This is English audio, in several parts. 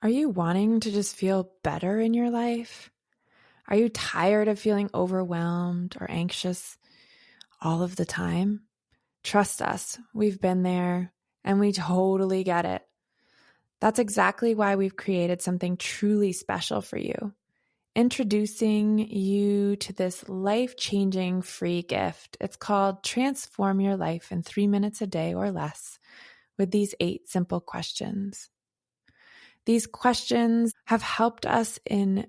Are you wanting to just feel better in your life? Are you tired of feeling overwhelmed or anxious all of the time? Trust us, we've been there and we totally get it. That's exactly why we've created something truly special for you. Introducing you to this life-changing free gift. It's called Transform Your Life in 3 minutes a day or less with these 8 simple questions. These questions have helped us in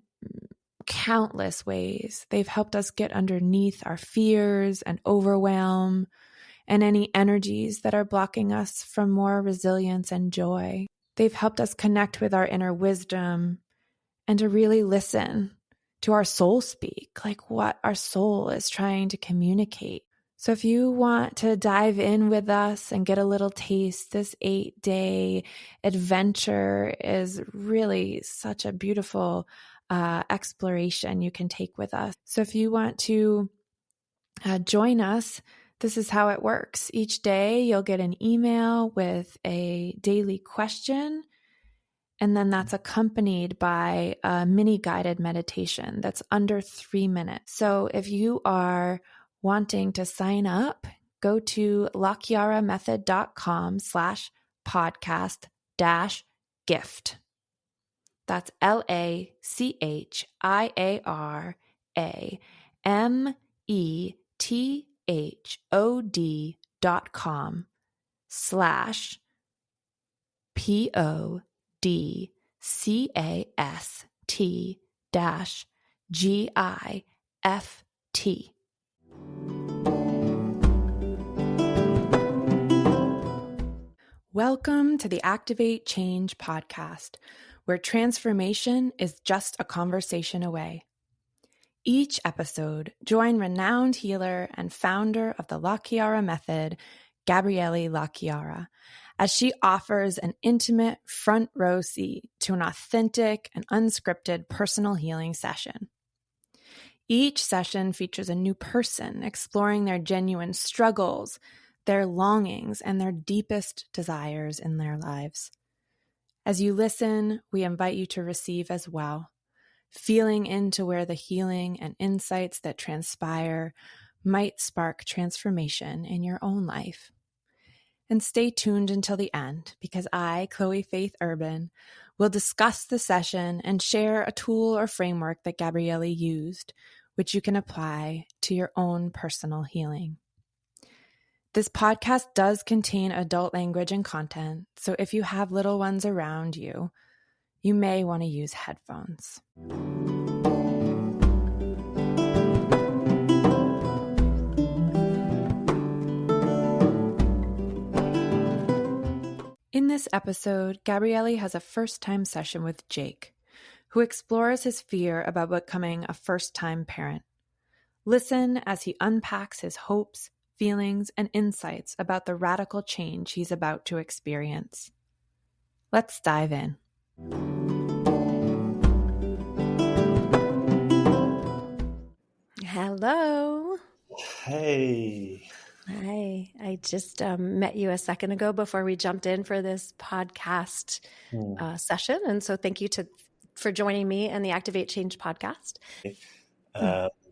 countless ways. They've helped us get underneath our fears and overwhelm and any energies that are blocking us from more resilience and joy. They've helped us connect with our inner wisdom and to really listen to our soul speak, like what our soul is trying to communicate. So if you want to dive in with us and get a little taste, this 8-day adventure is really such a beautiful exploration you can take with us. So if you want to join us, this is how it works. Each day you'll get an email with a daily question, and then that's accompanied by a mini guided meditation that's under 3 minutes. So if you are wanting to sign up, go to lachiaramethod.com/podcast-gift. That's LACHOD.com/PODCAST-GIFT. Welcome to the Activate Change podcast, where transformation is just a conversation away. Each episode, join renowned healer and founder of the La Chiara method, Gabrielli La Chiara, as she offers an intimate front row seat to an authentic and unscripted personal healing session. Each session features a new person exploring their genuine struggles, their longings, and their deepest desires in their lives. As you listen, we invite you to receive as well, feeling into where the healing and insights that transpire might spark transformation in your own life. And stay tuned until the end, because I, Chloe Faith Urban, will discuss the session and share a tool or framework that Gabrielli used, which you can apply to your own personal healing. This podcast does contain adult language and content, so if you have little ones around you, you may want to use headphones. In this episode, Gabrielli has a first-time session with Jake, who explores his fear about becoming a first-time parent. Listen as he unpacks his hopes, feelings, and insights about the radical change he's about to experience. Let's dive in. Hello. Hey. Hi. I just met you a second ago before we jumped in for this podcast session. And so thank you for joining me in the Activate Change podcast.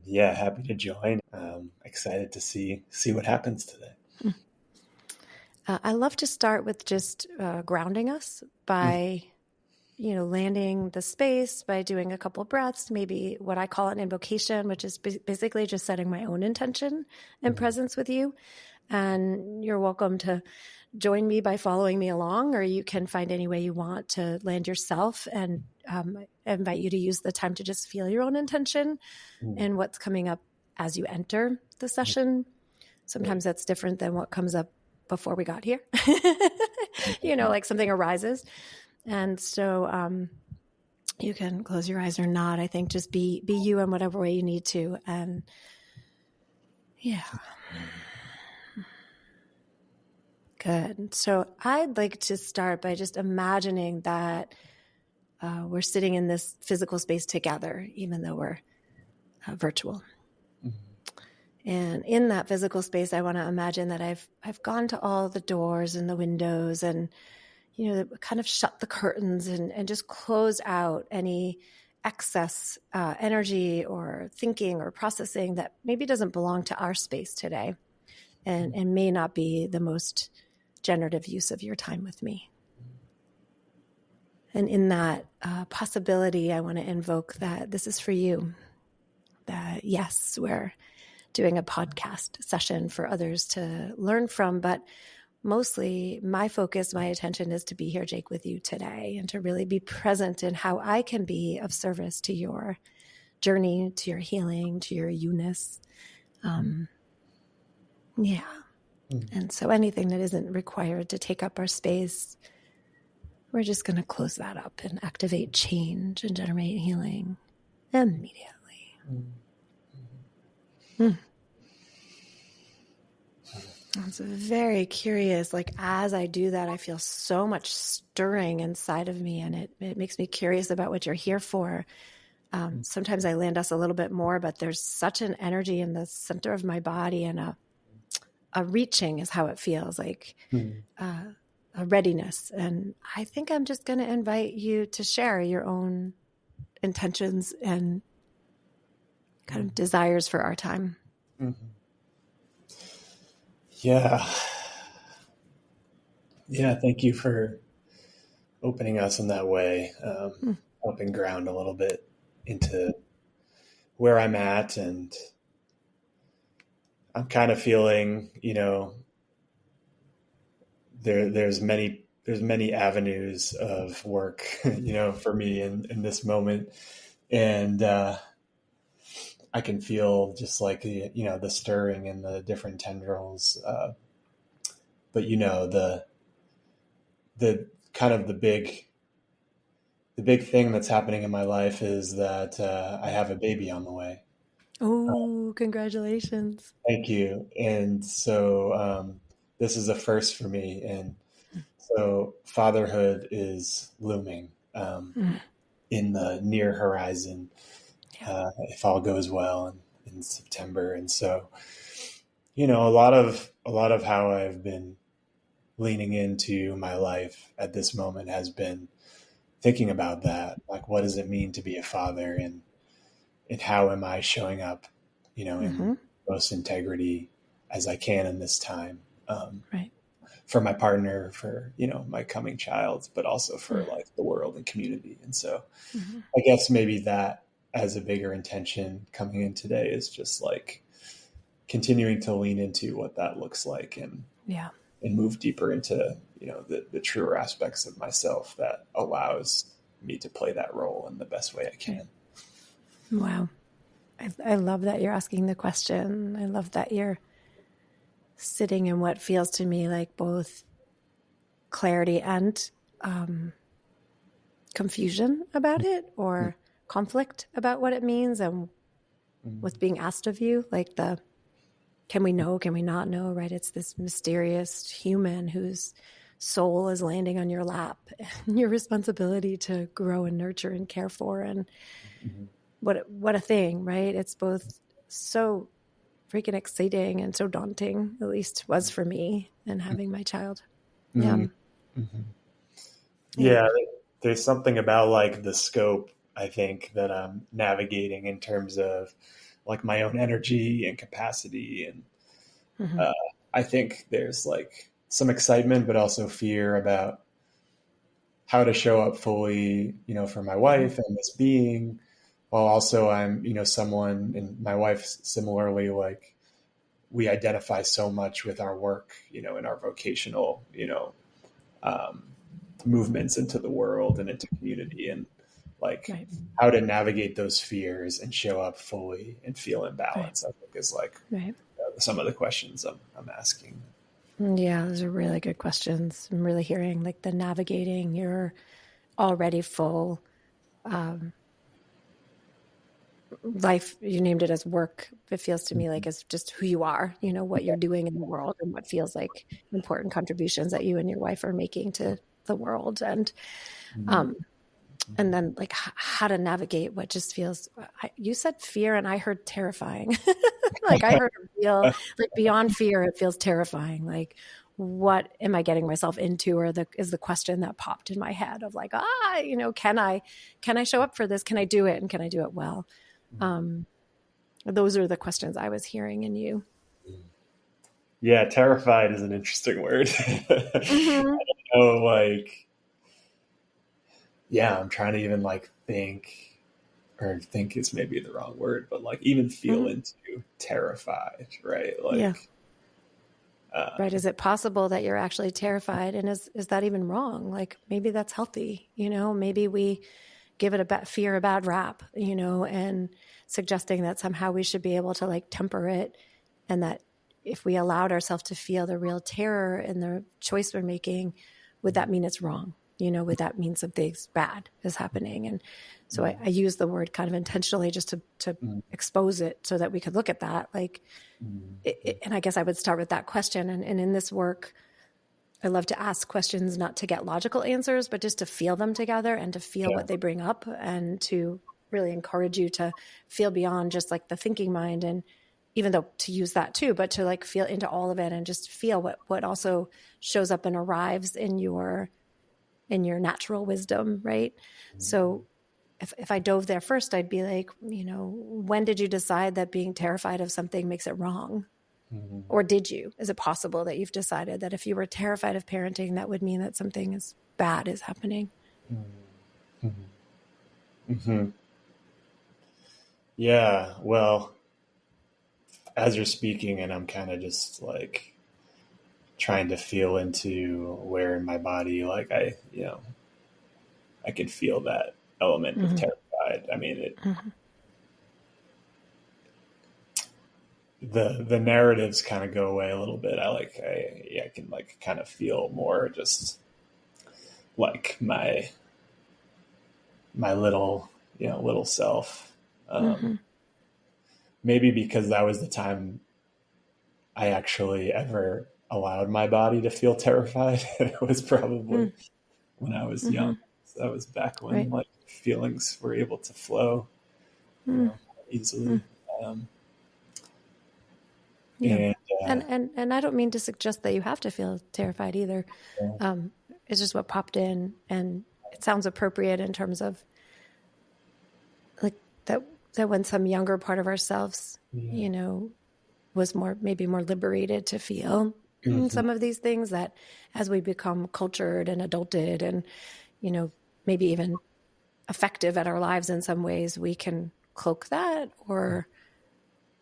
Yeah, happy to join. Excited to see what happens today. I love to start with just grounding us by, landing the space, by doing a couple of breaths, maybe what I call an invocation, which is basically just setting my own intention and presence with you. And you're welcome to join me by following me along, or you can find any way you want to land yourself. And I invite you to use the time to just feel your own intention and what's coming up as you enter the session. Sometimes that's different than what comes up before we got here, like something arises. And so you can close your eyes or not. I think just be you in whatever way you need to. And yeah. Good. So I'd like to start by just imagining that we're sitting in this physical space together, even though we're virtual. And in that physical space, I want to imagine that I've gone to all the doors and the windows, and kind of shut the curtains and just close out any excess energy or thinking or processing that maybe doesn't belong to our space today and may not be the most generative use of your time with me. And in that possibility, I want to invoke that this is for you. That yes, we're doing a podcast session for others to learn from, but mostly my focus, my attention is to be here, Jake, with you today and to really be present in how I can be of service to your journey, to your healing, to your you-ness. Yeah. And so anything that isn't required to take up our space, we're just going to close that up and activate change and generate healing immediately. I was very curious. Like as I do that, I feel so much stirring inside of me, and it makes me curious about what you're here for. Sometimes I land us a little bit more, but there's such an energy in the center of my body, and a reaching is how it feels, like a readiness. And I think I'm just going to invite you to share your own intentions and kind of desires for our time. Yeah. Thank you for opening us in that way, helping ground a little bit into where I'm at. And I'm kind of feeling, there's many avenues of work, for me in this moment. And, I can feel just like the stirring and the different tendrils. But the kind of the big thing that's happening in my life is that I have a baby on the way. Oh, congratulations. Thank you. And so this is a first for me. And so fatherhood is looming in the near horizon, if all goes well in September. And so, a lot of how I've been leaning into my life at this moment has been thinking about that. Like, what does it mean to be a father, and how am I showing up, in most integrity as I can in this time, for my partner, for, my coming child, but also for like the world and community. And so I guess maybe that as a bigger intention coming in today is just like continuing to lean into what that looks like and move deeper into, the truer aspects of myself that allows me to play that role in the best way I can. Wow. I love that you're asking the question. I love that you're sitting in what feels to me like both clarity and confusion about it, or conflict about what it means and what's being asked of you. Like can we know, can we not know, right? It's this mysterious human whose soul is landing on your lap and your responsibility to grow and nurture and care for. And what a thing, right? It's both so freaking exciting and so daunting, at least was for me, in having my child. Yeah. There's something about like the scope, I think, that I'm navigating in terms of like my own energy and capacity. And I think there's like some excitement, but also fear about how to show up fully, for my wife and this being, while also I'm, someone, and my wife similarly, like we identify so much with our work, in our vocational, movements into the world and into community, and like how to navigate those fears and show up fully and feel in balance, I think is like some of the questions I'm asking. Yeah, those are really good questions. I'm really hearing like the navigating your already full life. You named it as work. It feels to me like it's just who you are, what you're doing in the world and what feels like important contributions that you and your wife are making to the world. And then like how to navigate what just feels, you said fear and I heard terrifying. Like I heard a real, like beyond fear, it feels terrifying. Like what am I getting myself into? Or is the question that popped in my head of like, can I show up for this? Can I do it? And can I do it well? Those are the questions I was hearing in you. Yeah. Terrified is an interesting word. Mm-hmm. I don't know, like, yeah, I'm trying to even like think is maybe the wrong word, but like even feel into terrified, right? Like, yeah. Right. Is it possible that you're actually terrified? And is that even wrong? Like maybe that's healthy, maybe we give it fear a bad rap, and suggesting that somehow we should be able to like temper it. And that if we allowed ourselves to feel the real terror in the choice we're making, would that mean it's wrong? Would that mean something's bad is happening? And so I use the word kind of intentionally just to expose it so that we could look at that. Like, and I guess I would start with that question. And in this work, I love to ask questions, not to get logical answers, but just to feel them together and to feel what they bring up, and to really encourage you to feel beyond just like the thinking mind. And even though to use that too, but to like feel into all of it and just feel what also shows up and arrives in your natural wisdom. Right. So if I dove there first, I'd be like, when did you decide that being terrified of something makes it wrong? Or did you? Is it possible that you've decided that if you were terrified of parenting, that would mean that something is bad is happening? Yeah. Well, as you're speaking, and I'm kind of just like trying to feel into where in my body, like I could feel that element of terrified. I mean, the narratives kind of go away a little bit. I can like kind of feel more just like my little self. Maybe because that was the time I actually ever allowed my body to feel terrified. It was probably when I was young. So that was back when like feelings were able to flow easily. And I don't mean to suggest that you have to feel terrified either. It's just what popped in, and it sounds appropriate in terms of like that when some younger part of ourselves, was maybe more liberated to feel some of these things, that as we become cultured and adulted and, maybe even effective at our lives in some ways, we can cloak that, or,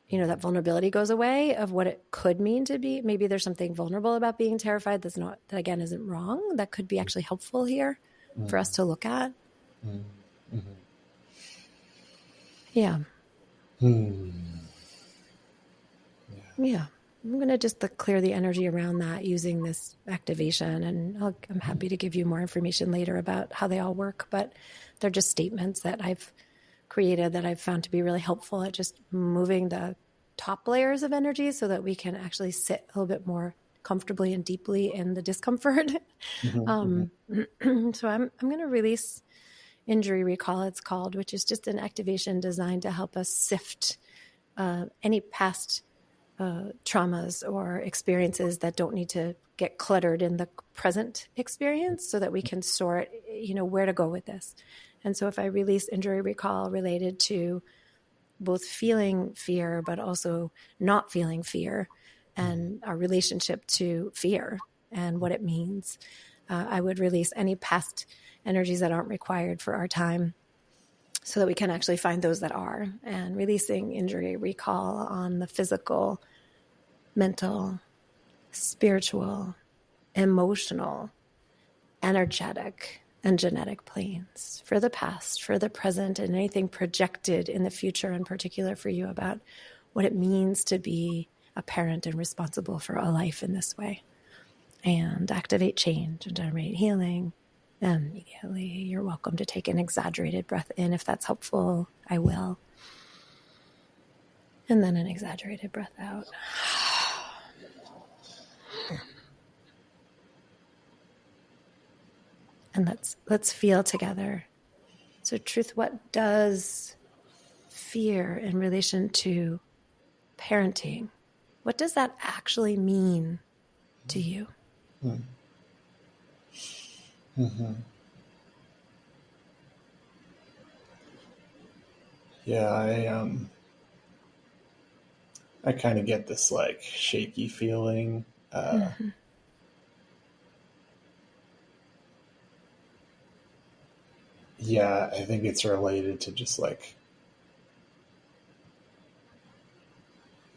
that vulnerability goes away of what it could mean to be. Maybe there's something vulnerable about being terrified that again, isn't wrong. That could be actually helpful here for us to look at. Yeah. Yeah. I'm going to just clear the energy around that using this activation. And I'm happy to give you more information later about how they all work. But they're just statements that I've created that I've found to be really helpful at just moving the top layers of energy so that we can actually sit a little bit more comfortably and deeply in the discomfort. So I'm going to release injury recall, it's called, which is just an activation designed to help us sift any past traumas or experiences that don't need to get cluttered in the present experience, so that we can sort, where to go with this. And so if I release injury recall related to both feeling fear, but also not feeling fear, and our relationship to fear and what it means, I would release any past energies that aren't required for our time, so that we can actually find those that are, and releasing injury recall on the physical, mental, spiritual, emotional, energetic, and genetic planes for the past, for the present, and anything projected in the future, in particular for you, about what it means to be a parent and responsible for a life in this way. And activate change and generate healing. And immediately you're welcome to take an exaggerated breath in if that's helpful. I will. And then an exaggerated breath out. And let's feel together. So truth, what does fear in relation to parenting, what does that actually mean to you? Hmm. Mm-hmm. Yeah, I kind of get this like shaky feeling. Mm-hmm. Yeah, I think it's related to just like,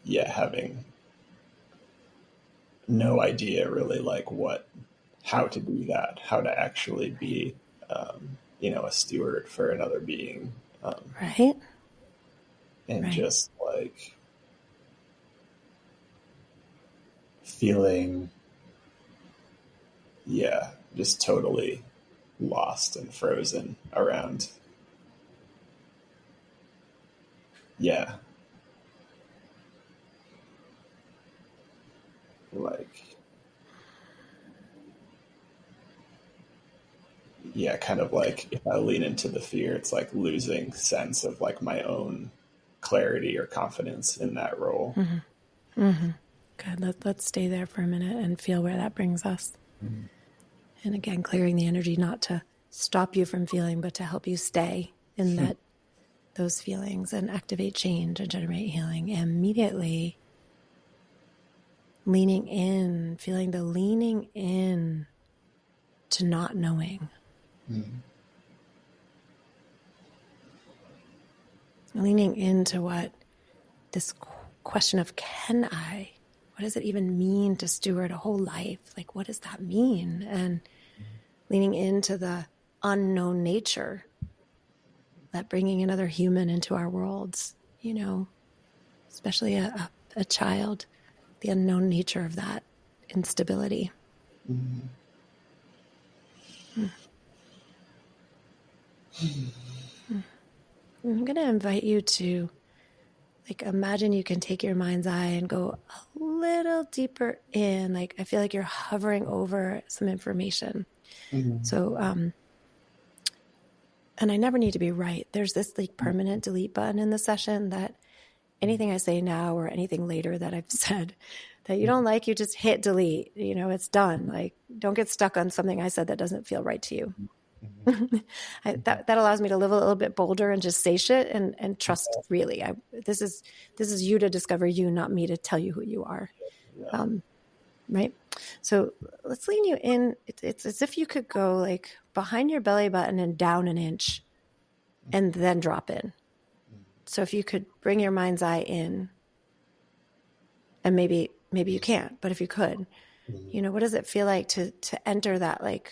yeah, having no idea really like how to do that, how to actually be, a steward for another being. Right. And Right. just like feeling, yeah, just totally lost and frozen around. Yeah. Like, yeah, kind of like if I lean into the fear, it's like losing sense of like my own clarity or confidence in that role. Mm-hmm. Mm-hmm. Good. Let's stay there for a minute and feel where that brings us. Mm-hmm. And again, clearing the energy not to stop you from feeling, but to help you stay in those feelings and activate change and generate healing. Immediately leaning in, feeling the leaning in to not knowing. Mm-hmm. Leaning into what this question of can I? What does it even mean to steward a whole life? Like, what does that mean? And leaning into the unknown nature that bringing another human into our worlds, especially a child, the unknown nature of that instability. Mm-hmm. I'm going to invite you to imagine you can take your mind's eye and go a little deeper in. Like, I feel like you're hovering over some information. Mm-hmm. So, and I never need to be right. There's this permanent delete button in the session that anything I say now or anything later that I've said that you don't like, you just hit delete. It's done. Like, don't get stuck on something I said that doesn't feel right to you. That allows me to live a little bit bolder and just say shit and trust. Really, this is you to discover you, not me to tell you who you are. Yeah. Right. So let's lean you in. It's as if you could go like behind your belly button and down an inch, and then drop in. So if you could bring your mind's eye in, and maybe you can't, but if you could, what does it feel like to enter that like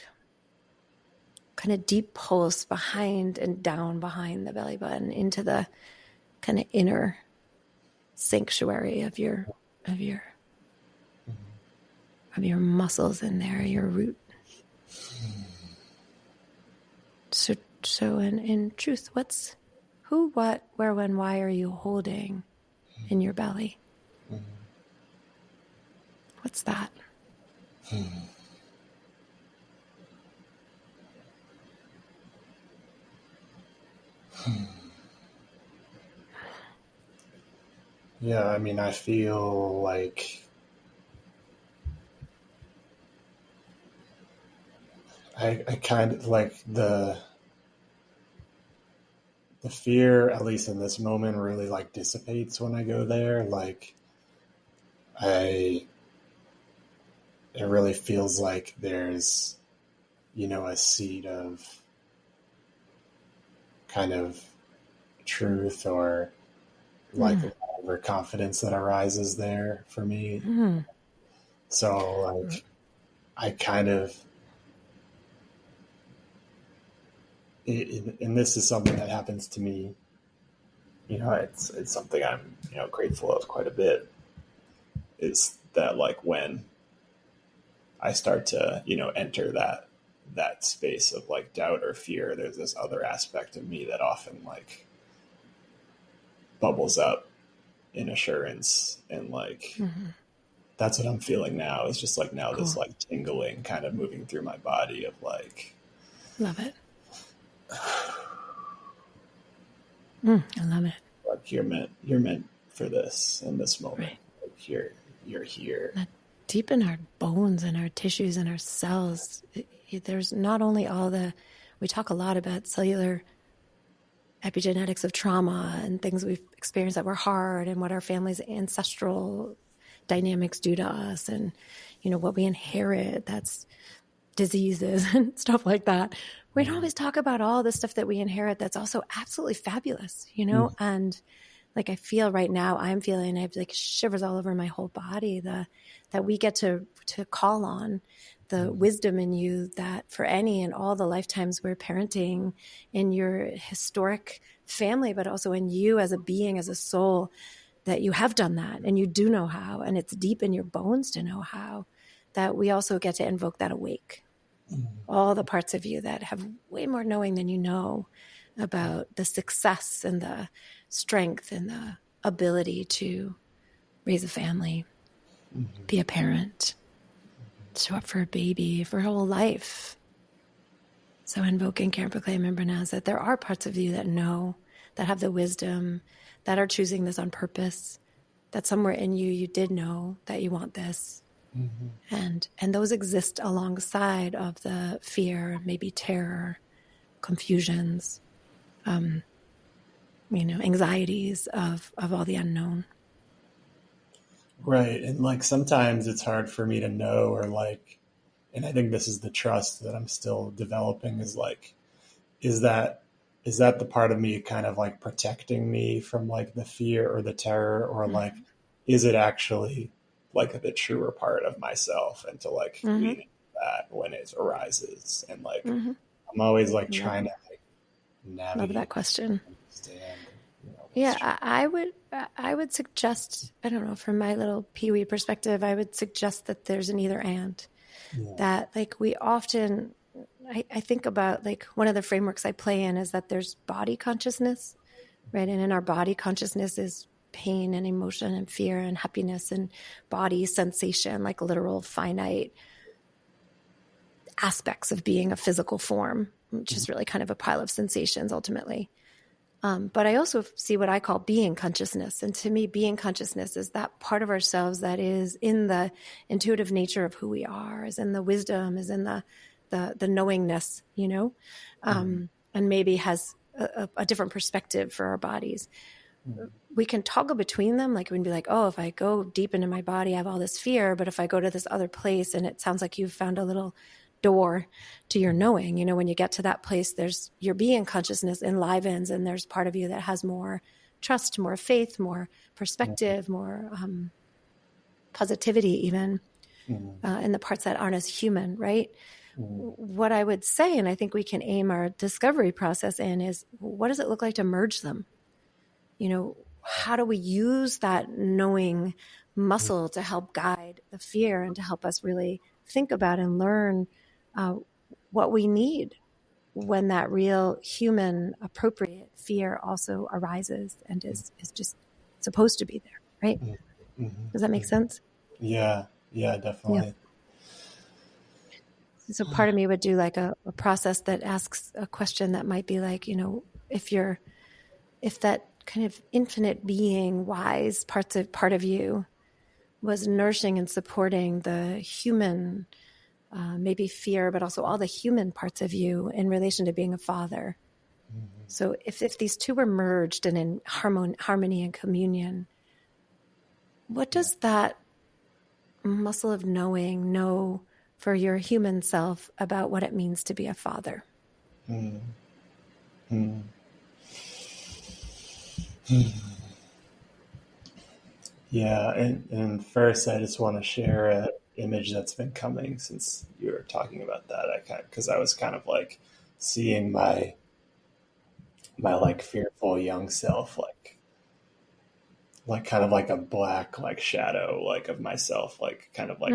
kind of deep pulse behind and down behind the belly button into the kind of inner sanctuary of your muscles in there, your root. So in truth, who, what, where, when, why are you holding in your belly? What's that? Yeah, I mean, I feel like I kind of like the fear, at least in this moment, really like dissipates when I go there. Like it really feels like there's, a seed of kind of truth or like overconfidence that arises there for me. Mm. So like I kind of, and this is something that happens to me, it's something I'm, grateful of quite a bit, is that like when I start to, enter that space of like doubt or fear, there's this other aspect of me that often like bubbles up in assurance, and like that's what I'm feeling now. Is just like now this like tingling kind of moving through my body of like, love it. I love it. Like you're meant for this in this moment. Right. Like you're here. deep in our bones and our tissues and our cells. There's not only we talk a lot about cellular epigenetics of trauma and things we've experienced that were hard and what our family's ancestral dynamics do to us and, what we inherit, that's diseases and stuff like that. We don't always talk about all the stuff that we inherit that's also absolutely fabulous, and like I feel right now, I have like shivers all over my whole body, that we get to call on the wisdom in you that for any and all the lifetimes we're parenting in your historic family, but also in you as a being, as a soul, that you have done that and you do know how, and it's deep in your bones to know how, that we also get to invoke that awake. All the parts of you that have way more knowing than you know about the success and the strength and the ability to raise a family, be a parent, show up for a baby, for her whole life. So invoking, care, proclaim, and pronounce that there are parts of you that know, that have the wisdom, that are choosing this on purpose, that somewhere in you did know that you want this. And those exist alongside of the fear, maybe terror, confusions, anxieties of all the unknown. Right. And like sometimes it's hard for me to know, or like, and I think this is the trust that I'm still developing, is like, is that the part of me kind of like protecting me from like the fear or the terror, or like, is it actually like the truer part of myself, and to like lean into that when it arises. And like, I'm always like trying to like navigate. Love that question. Understand, Yeah, I would suggest, I don't know, from my little peewee perspective, I would suggest that there's an either and. That like we often, I think about like one of the frameworks I play in is that there's body consciousness, right? And in our body consciousness is pain and emotion and fear and happiness and body sensation, like literal finite aspects of being a physical form, which is really kind of a pile of sensations ultimately. But I also see what I call being consciousness. And to me, being consciousness is that part of ourselves that is in the intuitive nature of who we are, is in the wisdom, is in the knowingness, and maybe has a different perspective for our bodies. We can toggle between them. Like we can be like, oh, if I go deep into my body, I have all this fear. But if I go to this other place, and it sounds like you've found a little door to your knowing, when you get to that place, there's your being consciousness enlivens, and there's part of you that has more trust, more faith, more perspective, more positivity even, in the parts that aren't as human, right? What I would say, and I think we can aim our discovery process in, is what does it look like to merge them? How do we use that knowing muscle to help guide the fear and to help us really think about and learn what we need when that real human appropriate fear also arises and is just supposed to be there, right? Does that make sense? Yeah, definitely. Yeah. So part of me would do like a process that asks a question that might be like, if that kind of infinite being, wise part of you was nourishing and supporting the human, maybe fear, but also all the human parts of you in relation to being a father. So if these two were merged and in harmony and communion, what does that muscle of knowing know for your human self about what it means to be a father? Yeah, and first I just want to share an image that's been coming since you were talking about that. Because I was kind of like seeing my like fearful young self, like kind of like a black like shadow like of myself, like kind of like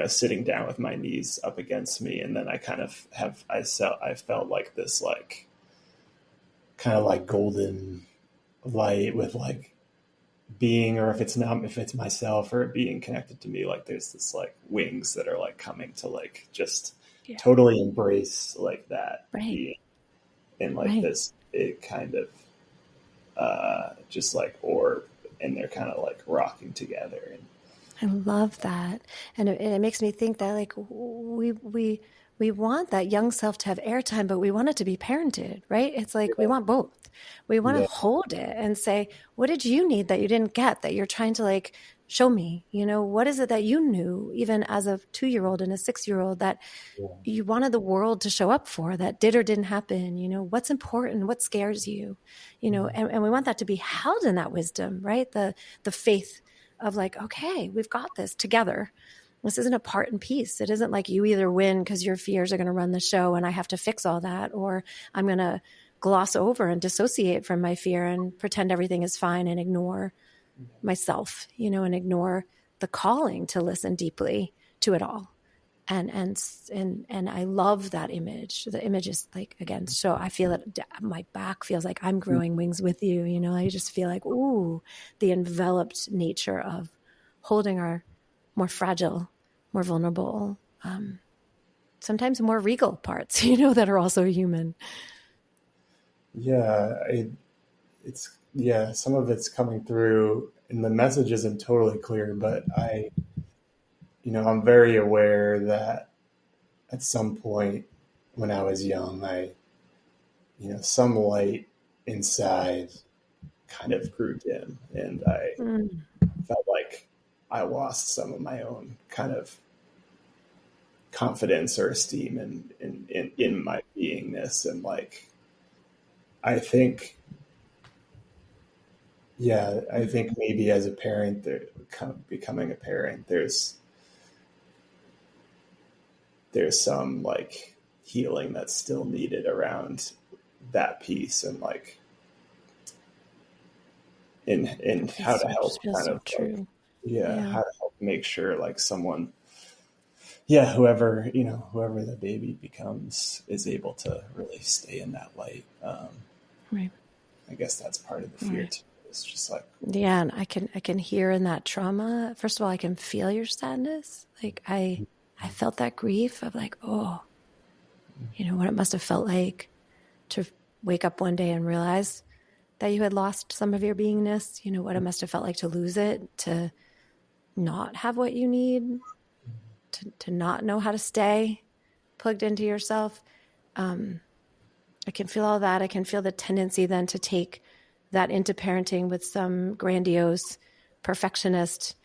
sitting down with my knees up against me, and then I kind of I felt like this like kind of like golden light with like being, or if it's myself or it being connected to me, like there's this like wings that are like coming to like just totally embrace like that being, and like this big kind of just like orb and they're kind of like rocking together. And I love that. And it makes me think that like we want that young self to have airtime, but we want it to be parented, right? It's like we want both. We want to yeah, hold it and say, what did you need that you didn't get, that you're trying to like show me? You know, what is it that you knew, even as a 2-year-old and a 6-year-old, that yeah, you wanted the world to show up for, that did or didn't happen? You know, what's important, what scares you, you know, and we want that to be held in that wisdom, right? The faith of like, okay, we've got this together. This isn't a part and piece. It isn't like you either win because your fears are going to run the show and I have to fix all that, or I'm going to gloss over and dissociate from my fear and pretend everything is fine and ignore myself, you know, and ignore the calling to listen deeply to it all. And I love that image. The image is like, again, so I feel it. My back feels like I'm growing wings with you. You know, I just feel like, ooh, the enveloped nature of holding our more fragile, more vulnerable, sometimes more regal parts, you know, that are also human. yeah. Some of it's coming through, and the message isn't totally clear, but I'm very aware that at some point when I was young, some light inside kind of grew dim, and I felt like I lost some of my own kind of confidence or esteem in my beingness. And like, I think maybe as a parent, becoming a parent, there's some like healing that's still needed around that piece, and like in how to help kind of like, how to help make sure like someone, whoever the baby becomes is able to really stay in that light. Right. I guess that's part of the fear too. It's just like, yeah, and I can hear in that trauma. First of all, I can feel your sadness. Like I felt that grief of like, oh, you know, what it must have felt like to wake up one day and realize that you had lost some of your beingness. You know, what it must have felt like to lose it, to not have what you need, to not know how to stay plugged into yourself. I can feel all that. I can feel the tendency then to take that into parenting with some grandiose perfectionist,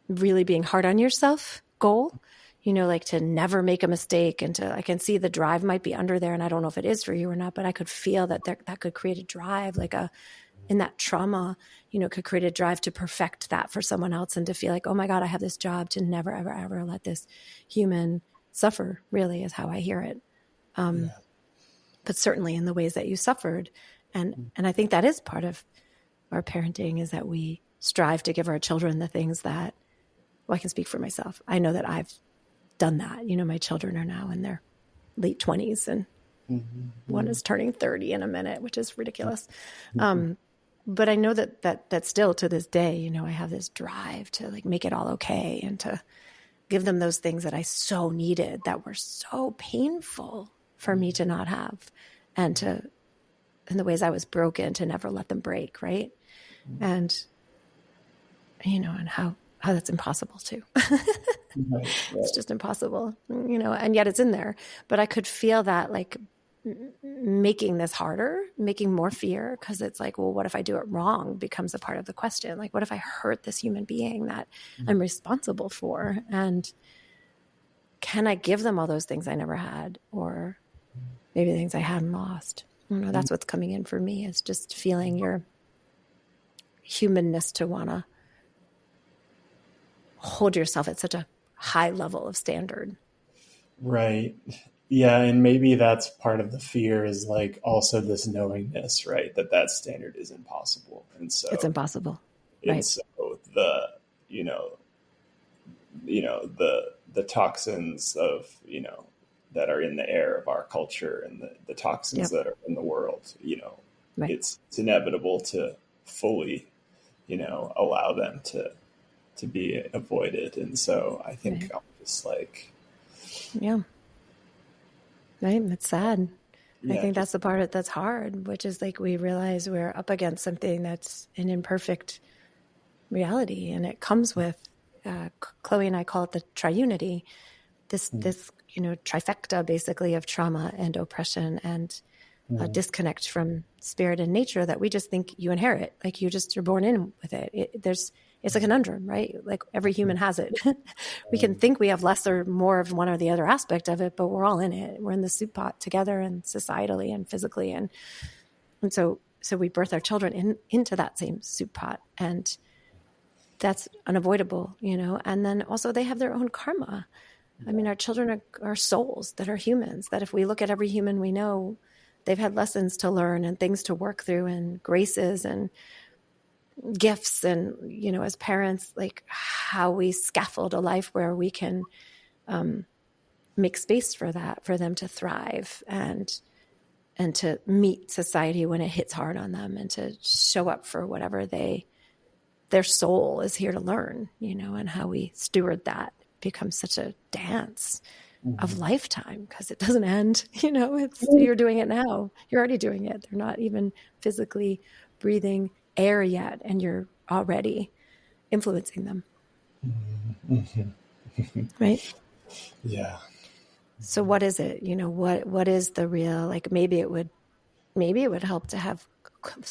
really being hard on yourself goal, you know, like to never make a mistake. And I can see the drive might be under there, and I don't know if it is for you or not, but I could feel that that could create a drive, like in that trauma, you know, could create a drive to perfect that for someone else, and to feel like, oh my God, I have this job to never, ever, ever let this human suffer, really is how I hear it. But certainly in the ways that you suffered. And I think that is part of our parenting, is that we strive to give our children the things that, well, I can speak for myself. I know that I've done that. You know, my children are now in their late 20s, and one is turning 30 in a minute, which is ridiculous. But I know that still to this day, you know, I have this drive to like make it all okay and to give them those things that I so needed, that were so painful for me to not have, and in the ways I was broken, to never let them break. Right. And, you know, and how that's impossible too. right. It's just impossible, you know, and yet it's in there. But I could feel that like making this harder, making more fear, because it's like, well, what if I do it wrong becomes a part of the question. Like, what if I hurt this human being that I'm responsible for? And can I give them all those things I never had, or maybe the things I hadn't lost? You know, that's what's coming in for me, is just feeling your humanness to want to hold yourself at such a high level of standard. Right. Yeah. And maybe that's part of the fear, is like also this knowingness, right? That standard is impossible. And so it's impossible. And right. so the toxins of, that are in the air of our culture, and the toxins that are in the world, right. it's inevitable to fully, allow them to be avoided. And so I think I'm just like, yeah. Right. It's sad. I think that's the part that's hard, which is like we realize we're up against something that's an imperfect reality, and it comes with Chloe and I call it the triunity, this trifecta basically of trauma and oppression and a disconnect from spirit and nature that we just think you inherit, like you're born in with it. It's a conundrum, right? Like every human has it. We can think we have less or more of one or the other aspect of it, but we're all in it. We're in the soup pot together, and societally and physically, and so we birth our children into that same soup pot, and that's unavoidable, And then also they have their own karma. I mean, our children are souls that are humans. That if we look at every human we know, they've had lessons to learn and things to work through, and graces and gifts, and as parents, like how we scaffold a life where we can make space for that, for them to thrive and to meet society when it hits hard on them, and to show up for whatever their soul is here to learn, and how we steward that becomes such a dance of lifetime, because it doesn't end, you're doing it now. You're already doing it. They're not even physically breathing air yet, and you're already influencing them. Right? Yeah. So what is it? What is the real, like, maybe it would help to have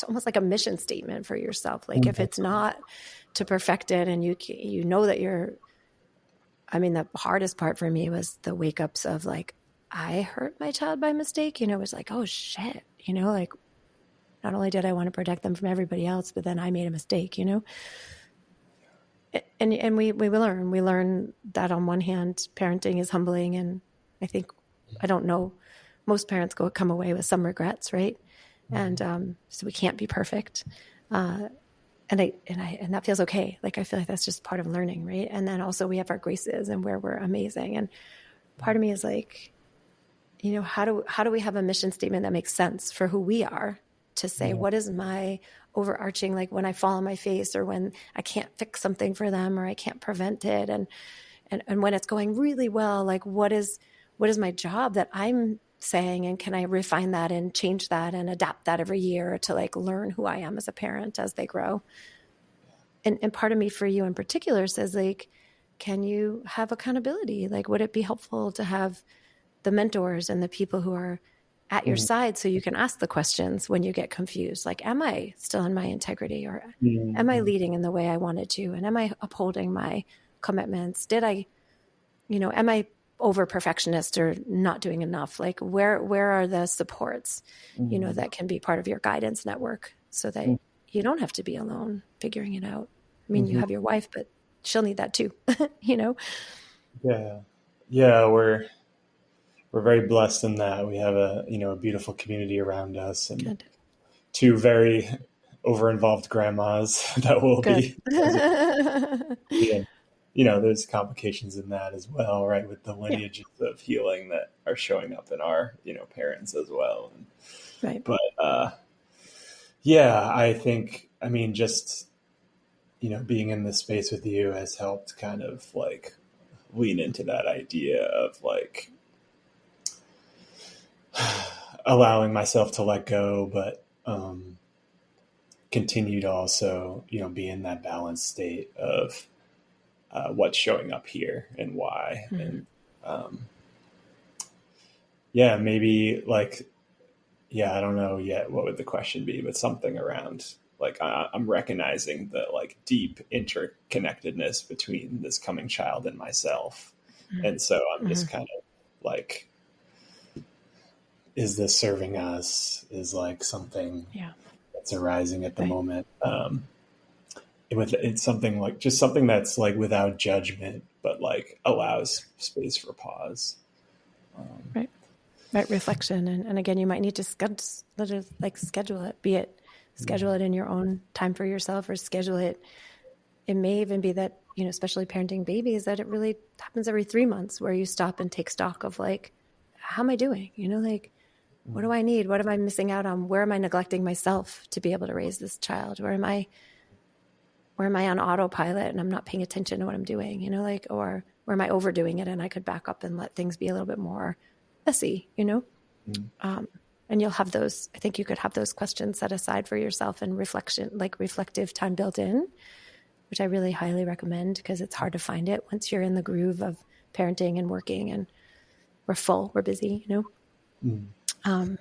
almost like a mission statement for yourself. Like if it's not to perfect it, and you know that the hardest part for me was the wake ups of like, I hurt my child by mistake, it was like, oh shit, like not only did I want to protect them from everybody else, but then I made a mistake, and we learn that on one hand, parenting is humbling. And I don't know, most parents come away with some regrets. Right. And, so we can't be perfect. And that feels okay. Like, I feel like that's just part of learning. Right. And then also we have our graces and where we're amazing. And part of me is like, how do we have a mission statement that makes sense for who we are, to say, what is my overarching, like when I fall on my face, or when I can't fix something for them, or I can't prevent it. And when it's going really well, like what is my job that I'm saying, and can I refine that and change that and adapt that every year to like learn who I am as a parent as they grow. And part of me, for you in particular, says like, can you have accountability? Like, would it be helpful to have the mentors and the people who are at your side, so you can ask the questions when you get confused? Like, am I still in my integrity, or am I leading in the way I wanted to? And am I upholding my commitments? Am I over perfectionist or not doing enough? Like, where are the supports, that can be part of your guidance network, so that you don't have to be alone figuring it out. I mean, you have your wife, but she'll need that too, Yeah. Yeah. We're very blessed in that we have a beautiful community around us, and Good. two very over-involved grandmas that will be. There's complications in that as well, right? With the lineages of healing that are showing up in our, parents as well. Right. But I think, just, being in this space with you has helped kind of like lean into that idea of like allowing myself to let go, but continue to also, be in that balanced state of what's showing up here and why. And maybe like, I don't know yet what would the question be, but something around like, I'm recognizing the like deep interconnectedness between this coming child and myself. And so I'm just kind of like, is this serving us, is like something that's arising at the moment. It's something like just something that's like without judgment, but like allows space for pause. Right. Reflection. And again, you might need to schedule it, be it schedule it in your own time for yourself, or schedule it. It may even be that, especially parenting babies, that it really happens every 3 months, where you stop and take stock of like, how am I doing? Like, what do I need? What am I missing out on? Where am I neglecting myself to be able to raise this child? Where am I on autopilot and I'm not paying attention to what I'm doing, or where am I overdoing it and I could back up and let things be a little bit more messy, And you'll have those, I think you could have those questions set aside for yourself and reflection, like reflective time built in, which I really highly recommend because it's hard to find it once you're in the groove of parenting and working and we're full, we're busy, And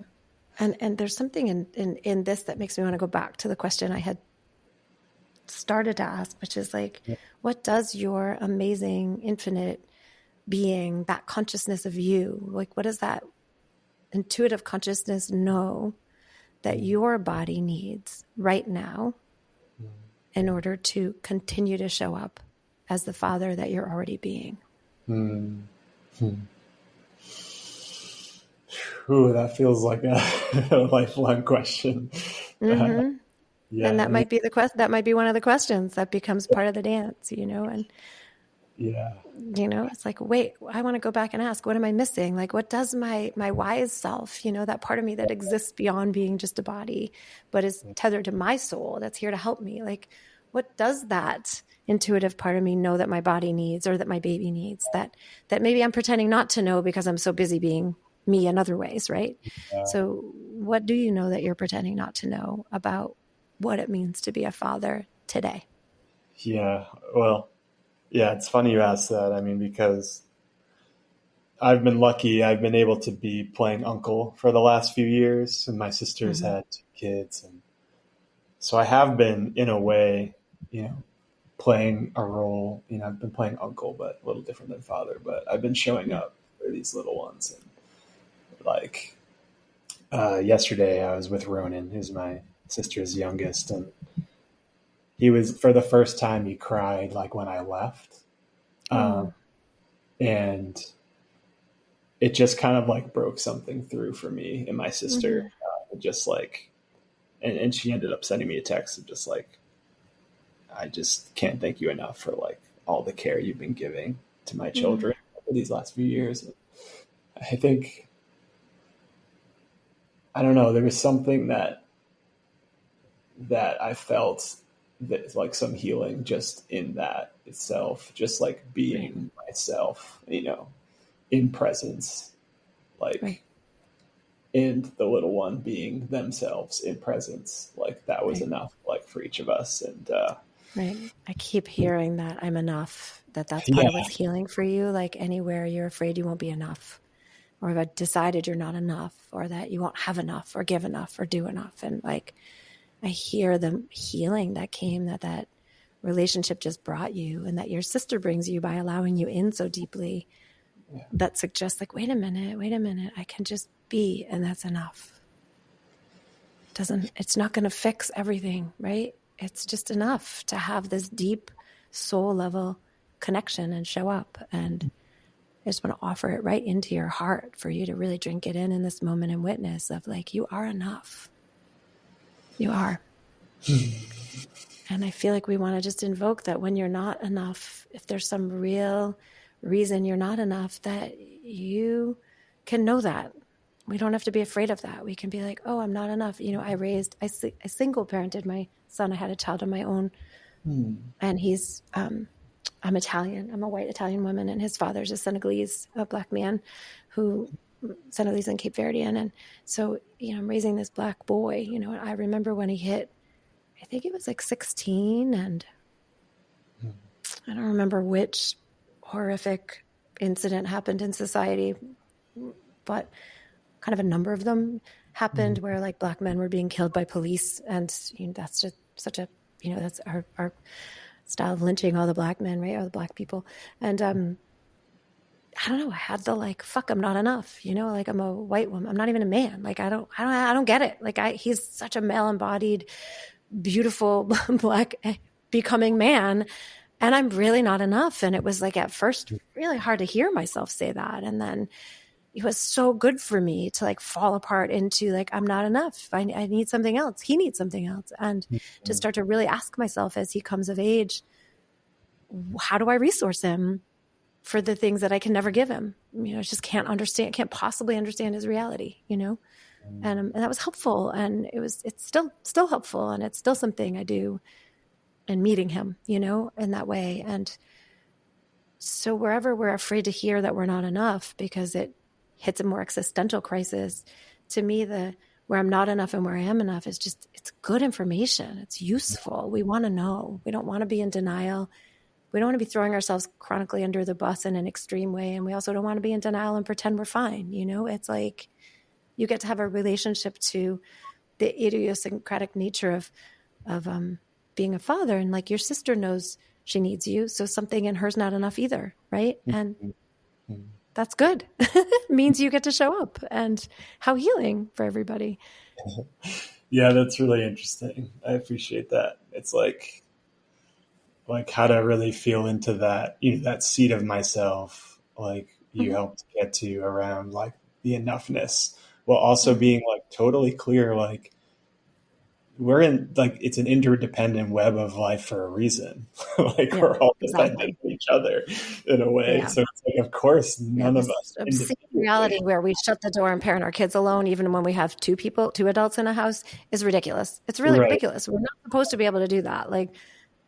there's something in this that makes me want to go back to the question I had started to ask, which is like, what does your amazing, infinite being, that consciousness of you, like, what does that intuitive consciousness know that your body needs right now in order to continue to show up as the father that you're already being? Ooh, that feels like a lifelong question. Yeah, And that might be that might be one of the questions that becomes part of the dance, and it's like, wait, I want to go back and ask, what am I missing? Like, what does my wise self, that part of me that exists beyond being just a body, but is tethered to my soul that's here to help me? Like, what does that intuitive part of me know that my body needs or that my baby needs that maybe I'm pretending not to know because I'm so busy being me in other ways, right? So what do you know that you're pretending not to know about what it means to be a father today? Yeah, well, yeah, it's funny you asked that. I mean, because I've been lucky. I've been able to be playing uncle for the last few years, and my sister's had 2 kids. And so I have been, in a way, playing a role. I've been playing uncle, but a little different than father. But I've been showing up for these little ones. And like yesterday, I was with Ronan, who's my sister's youngest, and he was, for the first time, he cried like when I left. And it just kind of like broke something through for me and my sister. Just like, and she ended up sending me a text of just like, I just can't thank you enough for like all the care you've been giving to my children over these last few years. I think, I don't know, there was something that I felt that like some healing just in that itself, just like being myself, in presence, like, and the little one being themselves in presence, like that was enough, like for each of us. And I keep hearing that I'm enough, that's part of what's healing for you. Like anywhere you're afraid you won't be enough, or have decided you're not enough, or that you won't have enough or give enough or do enough. And like, I hear the healing that came, that relationship just brought you, and that your sister brings you by allowing you in so deeply. That suggests like, wait a minute, I can just be, and that's enough. It's not going to fix everything, right? It's just enough to have this deep soul level connection and show up. And I just want to offer it right into your heart for you to really drink it in this moment and witness of like, you are enough. You are. And I feel like we want to just invoke that when you're not enough, if there's some real reason you're not enough, that you can know that. We don't have to be afraid of that. We can be like, oh, I'm not enough. I single parented my son. I had a child of my own. And he's, I'm Italian. I'm a white Italian woman, and his father's a Senegalese, a black man Senegalese and Cape Verdean. And so, I'm raising this black boy, and I remember when he hit, I think it was like 16, and I don't remember which horrific incident happened in society, but kind of a number of them happened where like black men were being killed by police. And that's just such a, that's our style of lynching all the black men, right? Or the black people. And I don't know, I had the like, fuck, I'm not enough, like I'm a white woman. I'm not even a man. Like, I don't get it. Like he's such a male embodied, beautiful black becoming man. And I'm really not enough. And it was like, at first really hard to hear myself say that. And then it was so good for me to like fall apart into like, I'm not enough. I need something else. He needs something else. And to start to really ask myself as he comes of age, how do I resource him for the things that I can never give him? I just can't possibly understand his reality, and that was helpful. And it's still helpful. And it's still something I do in meeting him, in that way. And so wherever we're afraid to hear that we're not enough because it hits a more existential crisis, to me, where I'm not enough and where I am enough is just, it's good information. It's useful. We want to know. We don't want to be in denial. We don't want to be throwing ourselves chronically under the bus in an extreme way. And we also don't want to be in denial and pretend we're fine. You know, it's like you get to have a relationship to the idiosyncratic nature of being a father. And like your sister knows she needs you. So something in her's not enough either. Right. And that's good. It means you get to show up, and how healing for everybody. Yeah, that's really interesting. I appreciate that. It's like how to really feel into that, that seat of myself, like you helped get to around like the enoughness, while also being like totally clear, like we're in, like, it's an interdependent web of life for a reason. Like we're all dependent on each other in a way. Yeah. So it's like, of course, none of us. Obscene reality where we shut the door and parent our kids alone, even when we have two adults in a house, is ridiculous. It's really ridiculous. We're not supposed to be able to do that. Like,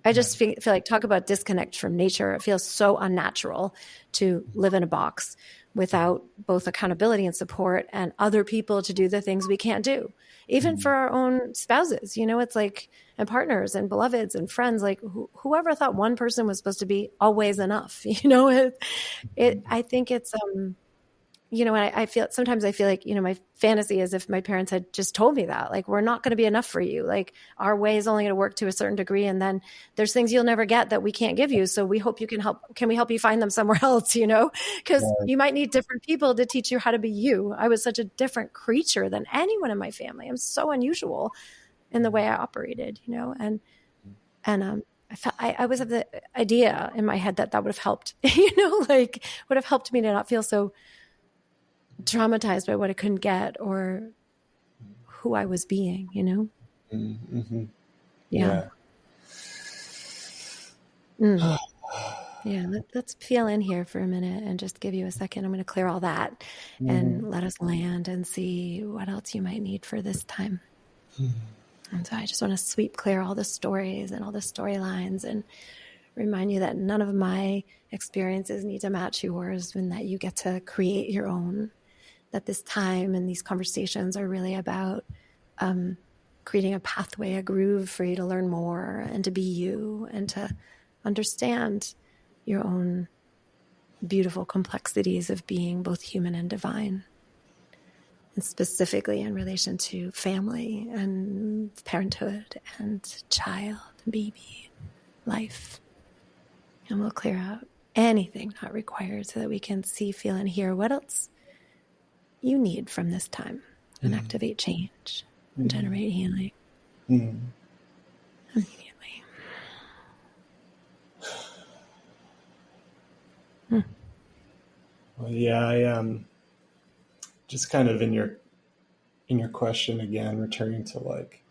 I just feel like, talk about disconnect from nature. It feels so unnatural to live in a box without both accountability and support and other people to do the things we can't do, even for our own spouses. You know, it's like, and partners and beloveds and friends, like whoever thought one person was supposed to be always enough, you know, I think it's, you know, and I feel, sometimes I feel like, you know, my fantasy is if my parents had just told me that, like, we're not going to be enough for you. Like, our way is only going to work to a certain degree. And then there's things you'll never get that we can't give you. So we hope you can help. Can we help you find them somewhere else, you know, because you might need different people to teach you how to be you. I was such a different creature than anyone in my family. I'm so unusual in the way I operated, you know, and I always have the idea in my head that would have helped, you know, like would have helped me to not feel so traumatized by what I couldn't get or who I was being, you know? Mm-hmm. Yeah. Yeah. Let's feel in here for a minute and just give you a second. I'm going to clear all that and let us land and see what else you might need for this time. And so I just want to sweep clear all the stories and all the storylines and remind you that none of my experiences need to match yours, and that you get to create your own. That this time and these conversations are really about creating a pathway, a groove for you to learn more and to be you and to understand your own beautiful complexities of being both human and divine. And specifically in relation to family and parenthood and child, baby, life. And we'll clear out anything not required so that we can see, feel, and hear what else you need from this time and activate change and generate healing immediately. Well, yeah, I just kind of in your question again, returning to like,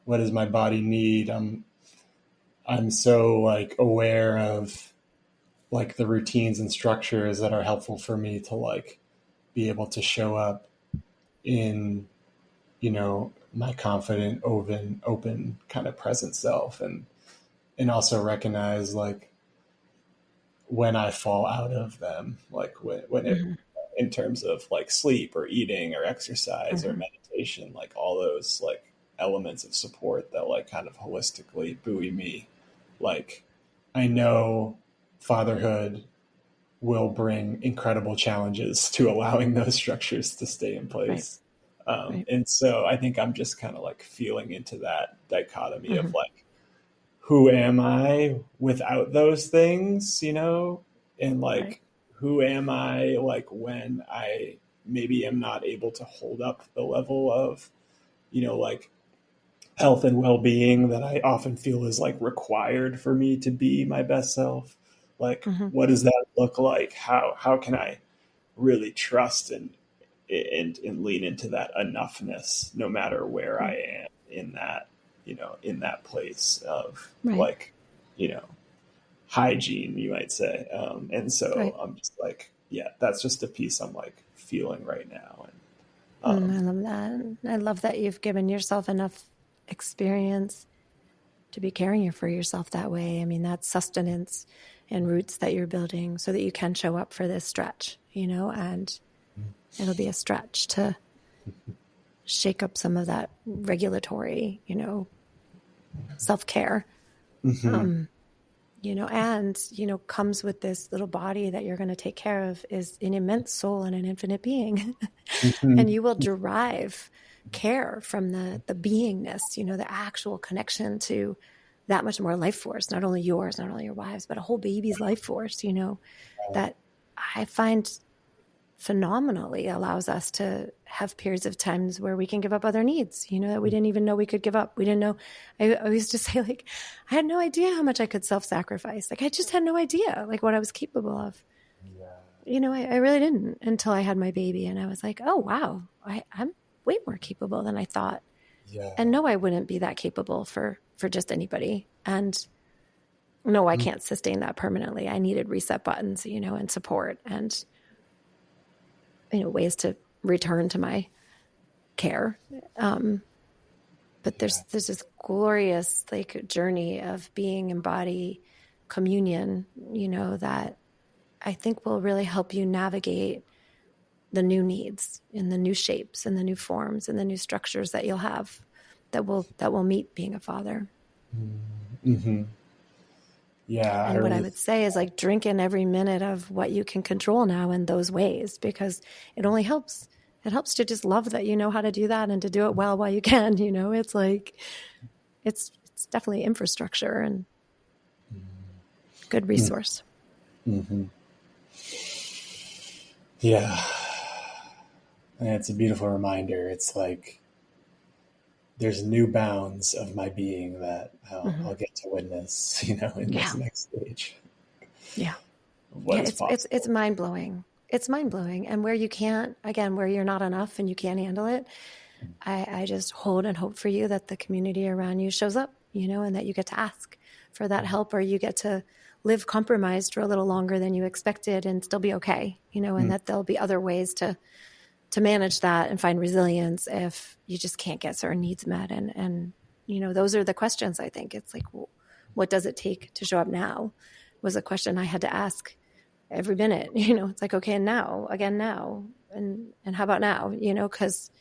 what does my body need? I'm so like aware of like the routines and structures that are helpful for me to like be able to show up in, you know, my confident, open kind of present self, and also recognize like when I fall out of them, like when it, in terms of like sleep or eating or exercise or meditation, like all those like elements of support that like kind of holistically buoy me. Like, I know fatherhood will bring incredible challenges to allowing those structures to stay in place. And so I think I'm just kind of like feeling into that dichotomy of like, who am I without those things, you know? And like, who am I like when I maybe am not able to hold up the level of, you know, like health and well-being that I often feel is like required for me to be my best self. Like, what does that look like? How can I really trust and lean into that enoughness, no matter where I am in that, you know, in that place of like, you know, hygiene, you might say. And so I'm just like, yeah, that's just a piece I'm like feeling right now. And I love that. I love that you've given yourself enough experience to be caring for yourself that way. I mean, that's sustenance and roots that you're building so that you can show up for this stretch, you know, and it'll be a stretch to shake up some of that regulatory, self-care. Mm-hmm. And comes with this little body that you're going to take care of is an immense soul and an infinite being. Mm-hmm. And you will derive care from the beingness, the actual connection to that much more life force, not only yours, not only your wives, but a whole baby's life force, that I find phenomenally allows us to have periods of times where we can give up other needs, that we didn't even know we could give up. We didn't know. I used to say, like, I had no idea how much I could self-sacrifice. Like, I just had no idea, like, what I was capable of. Yeah. I really didn't until I had my baby. And I was like, oh, wow, I'm way more capable than I thought. Yeah. And no, I wouldn't be that capable for just anybody. And no, I can't sustain that permanently. I needed reset buttons, and support and, ways to return to my care. But there's this glorious like journey of being in body communion, that I think will really help you navigate the new needs and the new shapes and the new forms and the new structures that you'll have that will meet being a father. Mm-hmm. Yeah. And what I would say is, like, drink in every minute of what you can control now in those ways, because it only helps. It helps to just love that you know how to do that and to do it well while you can, it's like, it's definitely infrastructure and good resource. Mm-hmm. Yeah. And it's a beautiful reminder. It's like there's new bounds of my being that I'll get to witness, in this next stage. Yeah. It's mind blowing. It's mind blowing. And where you can't, again, where you're not enough and you can't handle it, I just hold and hope for you that the community around you shows up, and that you get to ask for that help, or you get to live compromised for a little longer than you expected and still be okay, and that there'll be other ways to manage that and find resilience if you just can't get certain needs met. And those are the questions. I think it's like, well, what does it take to show up now was a question I had to ask every minute. It's like, okay, and now, again, now, and how about now, because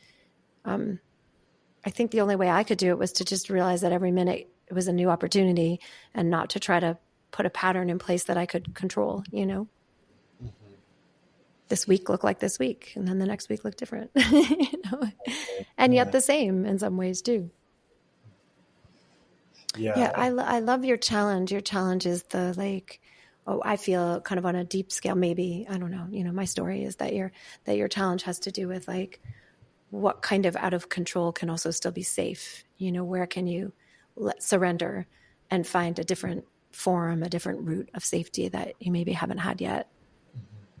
I think the only way I could do it was to just realize that every minute it was a new opportunity and not to try to put a pattern in place that I could control, This week looked like this week, and then the next week looked different, and yet the same in some ways too. Yeah. I love your challenge. Your challenge is the, like, I feel kind of on a deep scale, maybe, I don't know, my story is that your challenge has to do with, like, what kind of out of control can also still be safe, where can you surrender and find a different form, a different route of safety that you maybe haven't had yet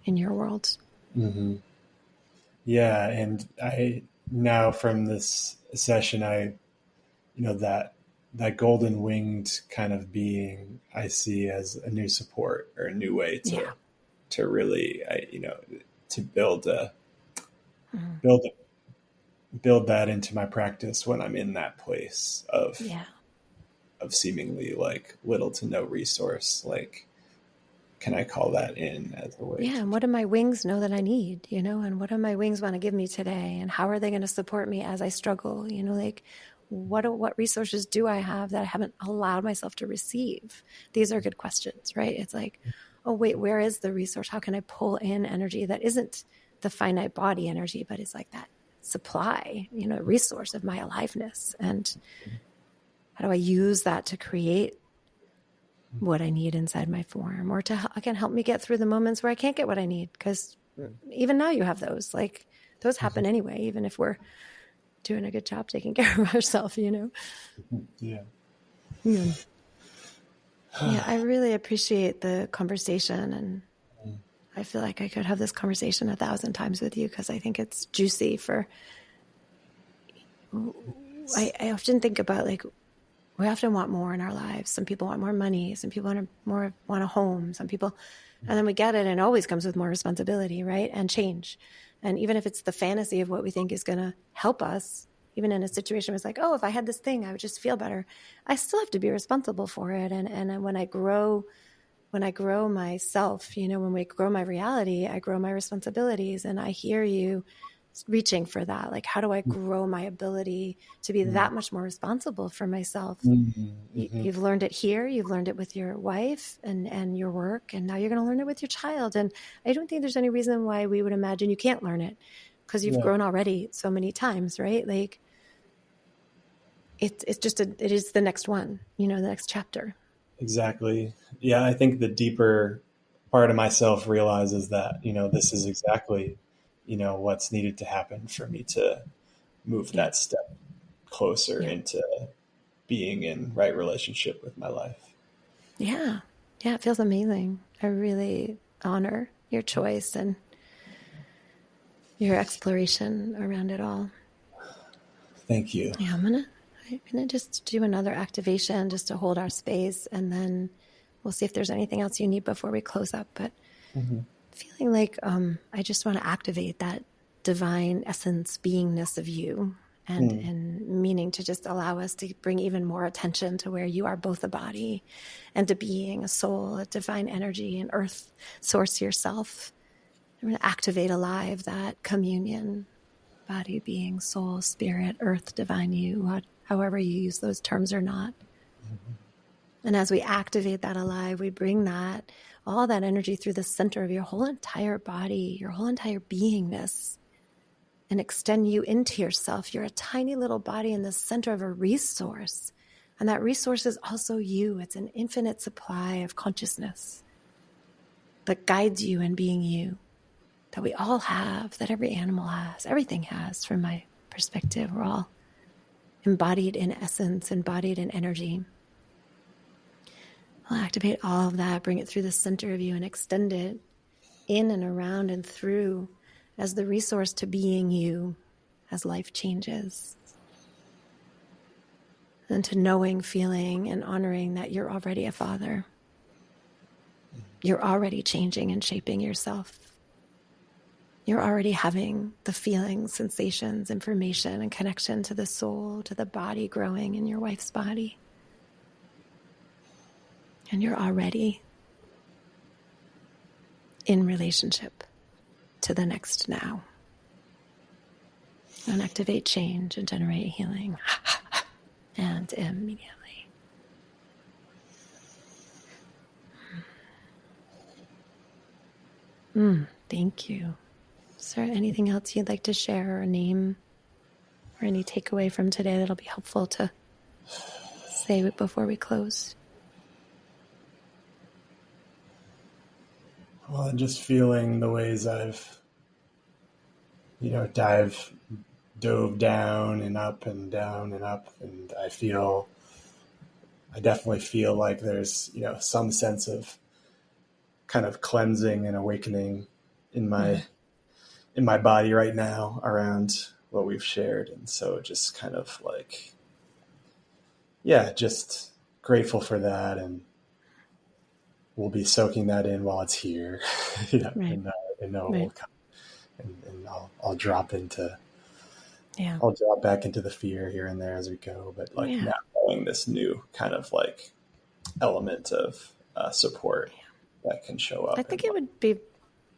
in your world. Mm-hmm. Yeah. And I, now from this session, that golden winged kind of being I see as a new support or a new way to really, to build that into my practice when I'm in that place of seemingly like little to no resource. Like, can I call that in as a way? Yeah. And what do my wings know that I need, and what do my wings want to give me today? And how are they going to support me as I struggle? Like, what resources do I have that I haven't allowed myself to receive? These are good questions, right? It's like, oh, wait, where is the resource? How can I pull in energy that isn't the finite body energy, but it's like that supply, resource of my aliveness? And how do I use that to create what I need inside my form, or to, again, help me get through the moments where I can't get what I need? Because even now you have those, like, those happen anyway, even if we're doing a good job taking care of ourselves, Yeah. Yeah, I really appreciate the conversation, and I feel like I could have this conversation 1,000 times with you, because I think it's juicy I often think about, like, we often want more in our lives. Some people want more money. Some people want a home. Some people, and then we get it, and it always comes with more responsibility, right? And change. And even if it's the fantasy of what we think is going to help us, even in a situation where it's like, oh, if I had this thing, I would just feel better. I still have to be responsible for it. And when I grow myself, when we grow my reality, I grow my responsibilities. And I hear you reaching for that. Like, how do I grow my ability to be that much more responsible for myself? You've learned it here. You've learned it with your wife and your work. And now you're going to learn it with your child. And I don't think there's any reason why we would imagine you can't learn it, because you've grown already so many times, right? Like, it is the next one, the next chapter. Exactly. Yeah. I think the deeper part of myself realizes that, this is exactly, what's needed to happen for me to move that step closer into being in right relationship with my life. Yeah. Yeah. It feels amazing. I really honor your choice and your exploration around it all. Thank you. Yeah. I'm gonna just do another activation just to hold our space, and then we'll see if there's anything else you need before we close up. But feeling like I just want to activate that divine essence beingness of you, and meaning to just allow us to bring even more attention to where you are both a body and a being, a soul, a divine energy, an earth source yourself. I'm going to activate alive that communion, body, being, soul, spirit, earth, divine you, however you use those terms or not. And as we activate that alive, we bring all that energy through the center of your whole entire body, your whole entire beingness, and extend you into yourself. You're a tiny little body in the center of a resource. And that resource is also you. It's an infinite supply of consciousness that guides you in being you, that we all have, that every animal has, everything has. From my perspective, we're all embodied in essence, embodied in energy. I'll activate all of that, bring it through the center of you, and extend it in and around and through as the resource to being you as life changes. And to knowing, feeling, and honoring that you're already a father. You're already changing and shaping yourself. You're already having the feelings, sensations, information, and connection to the soul, to the body growing in your wife's body. And you're already in relationship to the next now. And activate change and generate healing. And immediately. Thank you. Is there anything else you'd like to share, or name, or any takeaway from today that'll be helpful to say before we close? Well, and just feeling the ways I've, dove down and up and down and up. And I definitely feel like there's, some sense of kind of cleansing and awakening in my body right now around what we've shared. And so just kind of like, just grateful for that. And we'll be soaking that in while it's here, right. And know it will come, and I'll drop I'll drop back into the fear here and there as we go. But now knowing this new kind of like element of support that can show up. I think it would be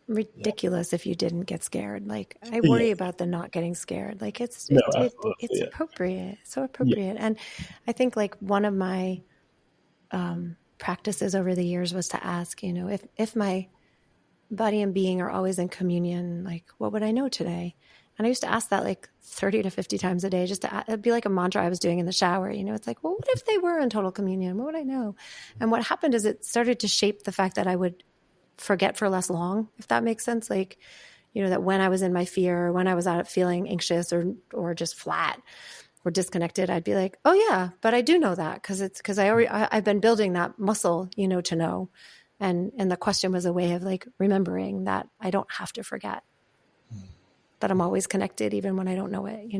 ridiculous if you didn't get scared. Like, I worry about the not getting scared. Like, it's appropriate, so appropriate. And I think like one of my practices over the years was to ask, if my body and being are always in communion, like, what would I know today? And I used to ask that like 30 to 50 times a day, it'd be like a mantra I was doing in the shower. It's like, well, what if they were in total communion? What would I know? And what happened is it started to shape the fact that I would forget for less long, if that makes sense. Like, that when I was in my fear, or when I was out feeling anxious or just flat or disconnected, I'd be like, oh yeah, but I do know that because I've been building that muscle, to know. And the question was a way of like remembering that I don't have to forget, that I'm always connected even when I don't know it,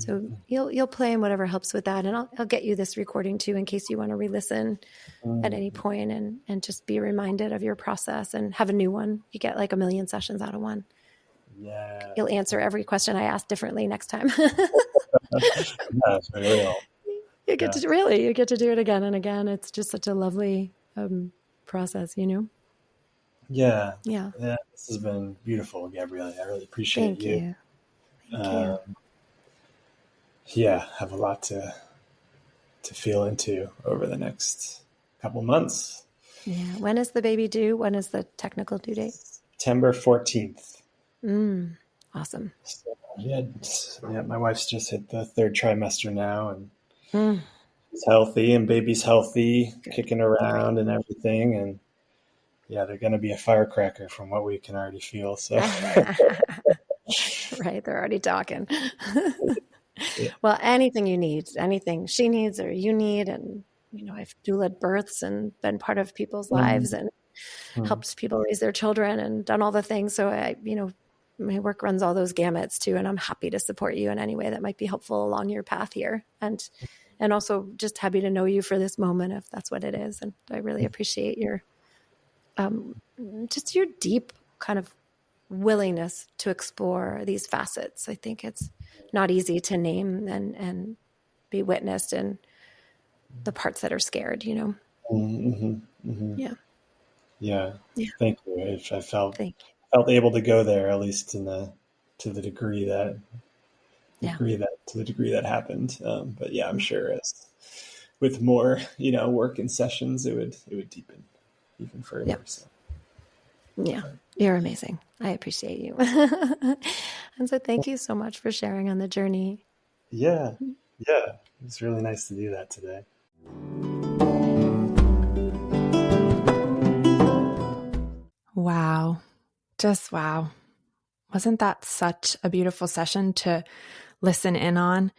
So you'll play in whatever helps with that. And I'll get you this recording too, in case you want to re-listen at any point and just be reminded of your process and have a new one. You get like 1 million sessions out of one. Yeah. You'll answer every question I ask differently next time. That's real. You get to do it again and again. It's just such a lovely process, Yeah. Yeah. This has been beautiful, Gabrielli. I really appreciate Thank you. Thank you. Yeah, have a lot to feel into over the next couple months. Yeah. When is the baby due? When is the technical due date? September 14th. Awesome. So, yeah, my wife's just hit the third trimester now, and she's healthy, and baby's healthy, kicking around and everything. And yeah, they're going to be a firecracker from what we can already feel. So, right. They're already talking. yeah. Well, anything you need, anything she needs or you need. And, I've doulaed births and been part of people's lives and helped people raise their children and done all the things. So my work runs all those gamuts too. And I'm happy to support you in any way that might be helpful along your path here. And also just happy to know you for this moment, if that's what it is. And I really appreciate your, just your deep kind of willingness to explore these facets. I think it's not easy to name and be witnessed in the parts that are scared, Yeah. Yeah. Thank you. I felt Thank you. able to go there, at least to the degree that happened. But yeah, I'm sure as with more, work and sessions, it would deepen even further. Yeah. So. Yeah. You're amazing. I appreciate you. And so thank you so much for sharing on the journey. Yeah. Yeah. It's really nice to do that today. Wow. Just wow. Wasn't that such a beautiful session to listen in on?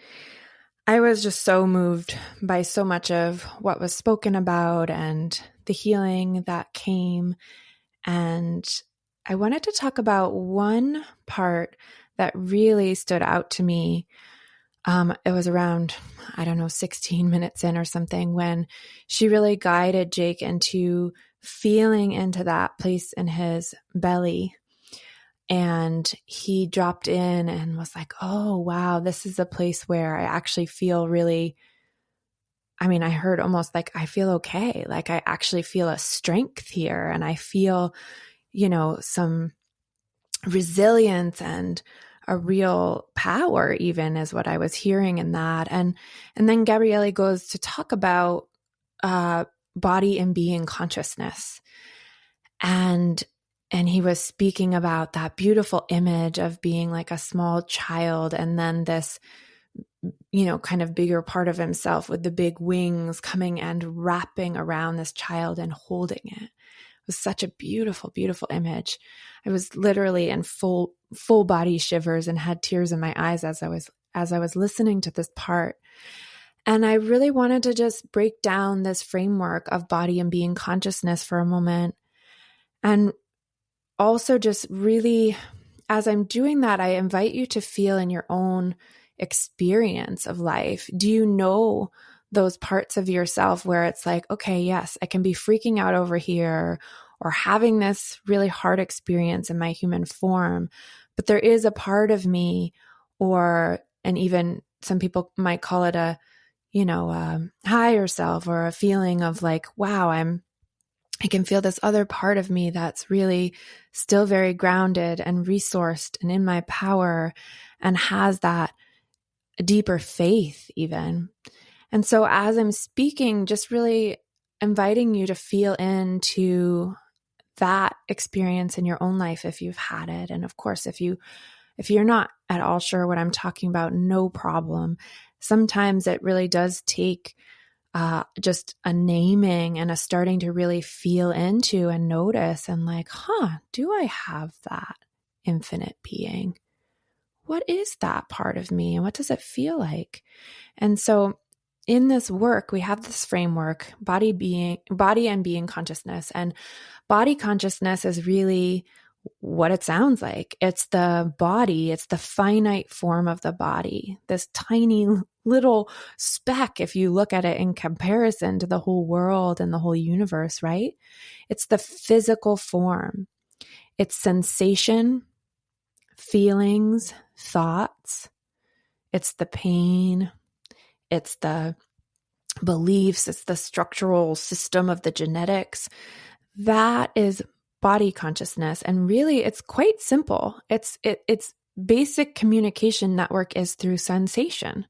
I was just so moved by so much of what was spoken about and the healing that came. And I wanted to talk about one part that really stood out to me. It was around, 16 minutes in or something, when she really guided Jake into feeling into that place in his belly. And he dropped in and was like, oh, wow, this is a place where I actually feel really, I heard almost like I feel okay. Like I actually feel a strength here. And I feel, some resilience and a real power even is what I was hearing in that. And then Gabrielli goes to talk about body and being consciousness. And he was speaking about that beautiful image of being like a small child, and then this, kind of bigger part of himself with the big wings coming and wrapping around this child and holding it. It was such a beautiful, beautiful image. I was literally in full body shivers and had tears in my eyes as I was listening to this part. And I really wanted to just break down this framework of body and being consciousness for a moment. And also just really, as I'm doing that, I invite you to feel in your own experience of life. Do you know those parts of yourself where it's like, okay, yes, I can be freaking out over here or having this really hard experience in my human form, but there is a part of me, and even some people might call it a higher self, or a feeling of like, wow, I can feel this other part of me that's really still very grounded and resourced and in my power and has that deeper faith even. And so as I'm speaking, just really inviting you to feel into that experience in your own life if you've had it. And of course, if you're not at all sure what I'm talking about, no problem. Sometimes it really does take just a naming and a starting to really feel into and notice and like, do I have that infinite being? What is that part of me and what does it feel like? And so in this work, we have this framework, body and being consciousness. And body consciousness is really what it sounds like. It's the body, it's the finite form of the body, this tiny little speck, if you look at it in comparison to the whole world and the whole universe, right? It's the physical form. It's sensation, feelings, thoughts. It's the pain. It's the beliefs. It's the structural system of the genetics. That is body consciousness. And really, it's quite simple. It's basic communication network is through sensation,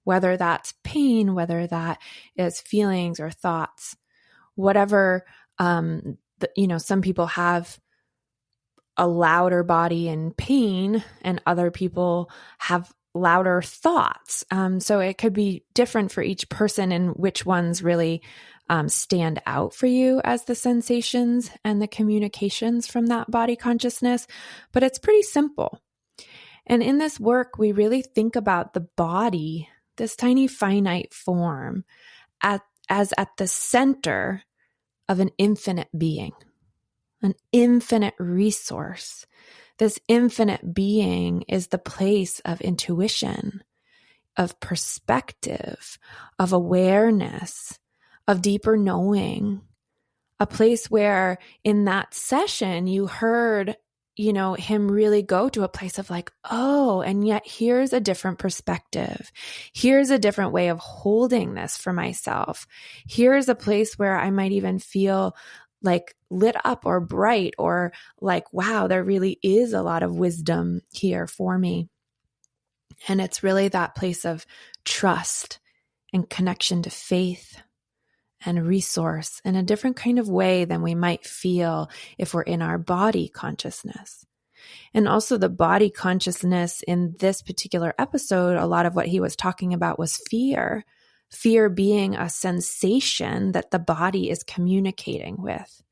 whether that's pain, whether that is feelings or thoughts, whatever. Some people have a louder body in pain, and other people have louder thoughts. So it could be different for each person, and which ones really stand out for you as the sensations and the communications from that body consciousness. But it's pretty simple. And in this work, we really think about the body, this tiny finite form, as at the center of an infinite being, an infinite resource. This infinite being is the place of intuition, of perspective, of awareness, of deeper knowing, a place where in that session you heard, him really go to a place of like, oh, and yet here's a different perspective. Here's a different way of holding this for myself. Here's a place where I might even feel like lit up or bright, or like, wow, there really is a lot of wisdom here for me. And it's really that place of trust and connection to faith and resource in a different kind of way than we might feel if we're in our body consciousness. And also the body consciousness in this particular episode, a lot of what he was talking about was fear. Fear being a sensation that the body is communicating with.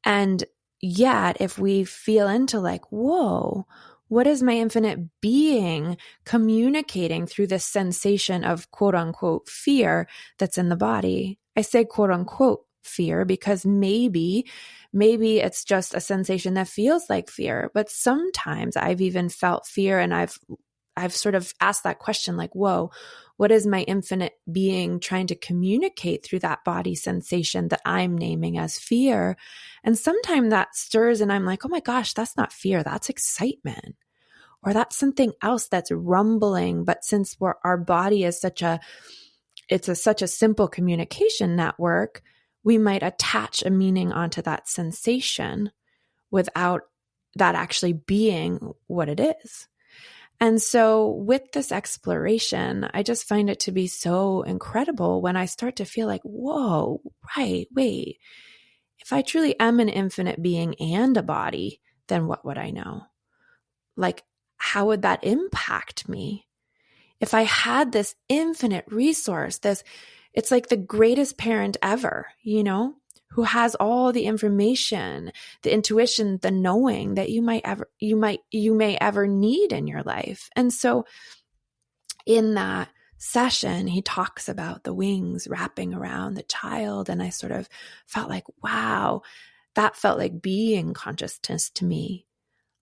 And yet, if we feel into like, whoa, what is my infinite being communicating through this sensation of quote unquote fear that's in the body? I say quote unquote fear because maybe it's just a sensation that feels like fear, but sometimes I've even felt fear, and I've sort of asked that question like, whoa, what is my infinite being trying to communicate through that body sensation that I'm naming as fear? And sometimes that stirs and I'm like, oh my gosh, that's not fear, that's excitement. Or that's something else that's rumbling. But since our body is such a simple communication network, we might attach a meaning onto that sensation without that actually being what it is. And so with this exploration, I just find it to be so incredible when I start to feel like, whoa, right, wait, if I truly am an infinite being and a body, then what would I know? Like, how would that impact me? If I had this infinite resource, it's like the greatest parent ever, who has all the information, the intuition, the knowing that you may ever need in your life. And so in that session, he talks about the wings wrapping around the child. And I sort of felt like, wow, that felt like being consciousness to me.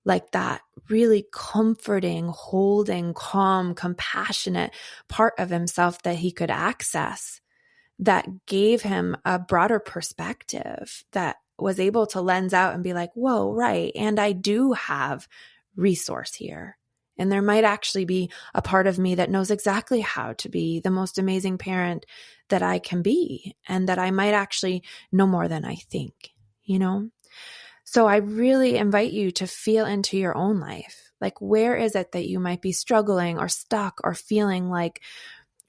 Like that really comforting, holding, calm, compassionate part of himself that he could access, that gave him a broader perspective, that was able to lens out and be like, whoa, right. And I do have resource here. And there might actually be a part of me that knows exactly how to be the most amazing parent that I can be, and that I might actually know more than I think, So I really invite you to feel into your own life. Like, where is it that you might be struggling or stuck or feeling like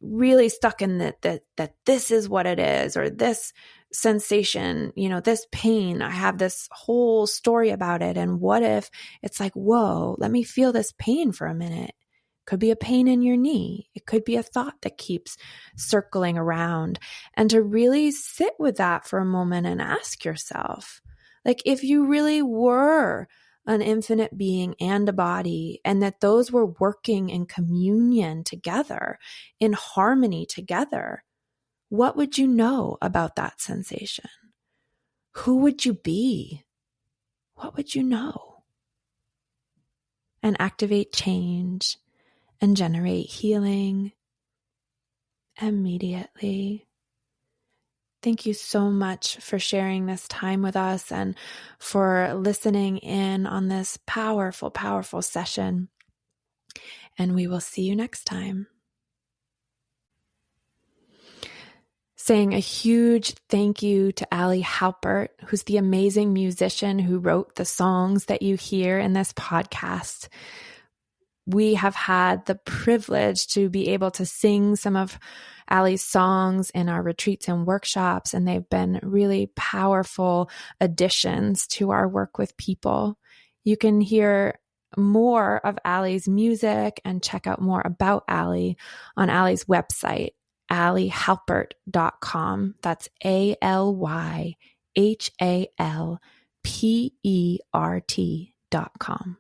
really stuck in that this is what it is, or this sensation, this pain, I have this whole story about it. And what if it's like, whoa, let me feel this pain for a minute. Could be a pain in your knee. It could be a thought that keeps circling around. And to really sit with that for a moment and ask yourself, like, if you really were an infinite being and a body, and that those were working in communion together, in harmony together, what would you know about that sensation? Who would you be? What would you know? And activate change and generate healing immediately. Thank you so much for sharing this time with us and for listening in on this powerful, powerful session. And we will see you next time. Saying a huge thank you to Allie Halpert, who's the amazing musician who wrote the songs that you hear in this podcast. we have had the privilege to be able to sing some of Allie's songs in our retreats and workshops, and they've been really powerful additions to our work with people. You can hear more of Allie's music and check out more about Allie on Allie's website, alliehalpert.com. That's ALYHALPERT.com.